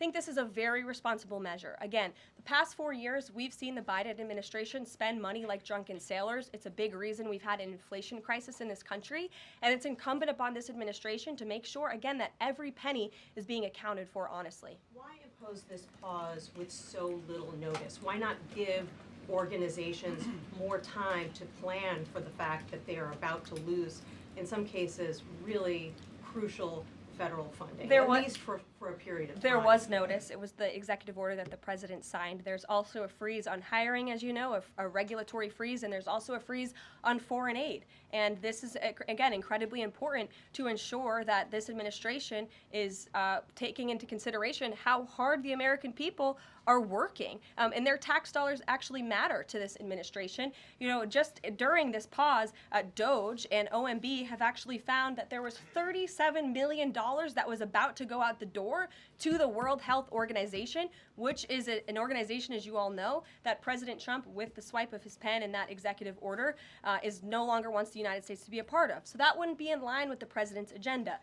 think this is a very responsible measure. Again, the past 4 years, we've seen the Biden administration spend money like drunken sailors. It's a big reason we've had an inflation crisis in this country, and it's incumbent upon this administration to make sure, again, that every penny is being accounted for honestly. Why impose this pause with so little notice? Why not give organizations more time to plan for the fact that they are about to lose, in some cases, really crucial federal funding, at least for a period of time? There was notice. It was the executive order that the president signed. There's also a freeze on hiring, as you know, a regulatory freeze, and there's also a freeze on foreign aid. And this is, again, incredibly important to ensure that this administration is taking into consideration how hard the American people are working. And their tax dollars actually matter to this administration. You know, just during this pause, DOGE and OMB have actually found that there was $37 million that was about to go out the door to the World Health Organization, which is an organization, as you all know, that President Trump, with the swipe of his pen in that executive order, is no longer wants the United States to be a part of. So that wouldn't be in line with the president's agenda.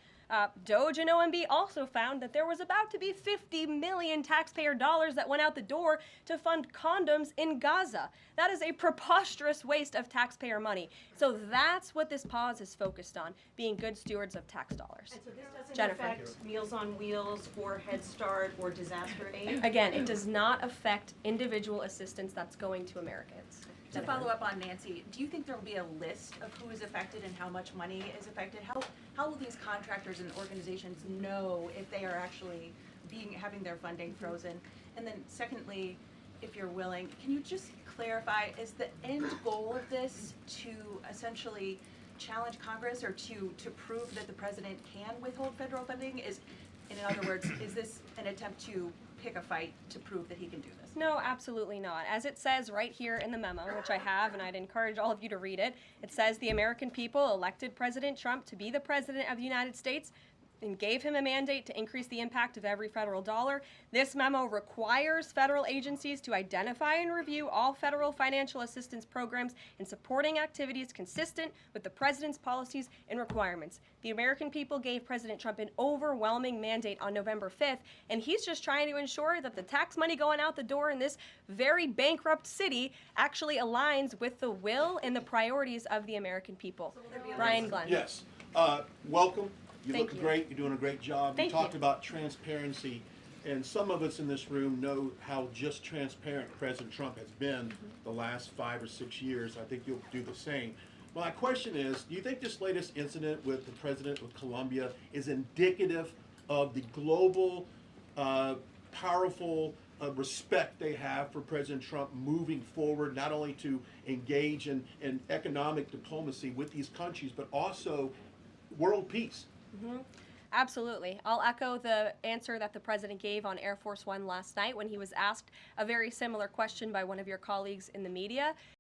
DOGE and OMB also found that there was about to be 50 million taxpayer dollars that went out the door to fund condoms in Gaza. That is a preposterous waste of taxpayer money. So that's what this pause is focused on, being good stewards of tax dollars. And so this doesn't affect Meals on Wheels or Head Start or disaster aid? Again, it does not affect individual assistance that's going to Americans. To follow up on Nancy, do you think there will be a list of who is affected and how much money is affected? How will these contractors and organizations know if they are actually having their funding frozen? And then secondly, if you're willing, can you just clarify, is the end goal of this to essentially challenge Congress or to prove that the president can withhold federal funding? In other words, is this an attempt to pick a fight to prove that he can do this? No, absolutely not. As it says right here in the memo, which I have, and I'd encourage all of you to read it, it says the American people elected President Trump to be the president of the United States and gave him a mandate to increase the impact of every federal dollar. This memo requires federal agencies to identify and review all federal financial assistance programs and supporting activities consistent with the president's policies and requirements. The American people gave President Trump an overwhelming mandate on November 5th, and he's just trying to ensure that the tax money going out the door in this very bankrupt city actually aligns with the will and the priorities of the American people. Brian Glenn. Yes. Welcome. You Thank look you. great. You're doing a great job. Thank you talked you. about transparency, and some of us in this room know how just transparent President Trump has been the last 5 or 6 years. I think you'll do the same. My question is, do you think this latest incident with the president of Colombia is indicative of the global, powerful respect they have for President Trump moving forward, not only to engage in economic diplomacy with these countries, but also world peace? Absolutely. I'll echo the answer that the president gave on Air Force One last night when he was asked a very similar question by one of your colleagues in the media.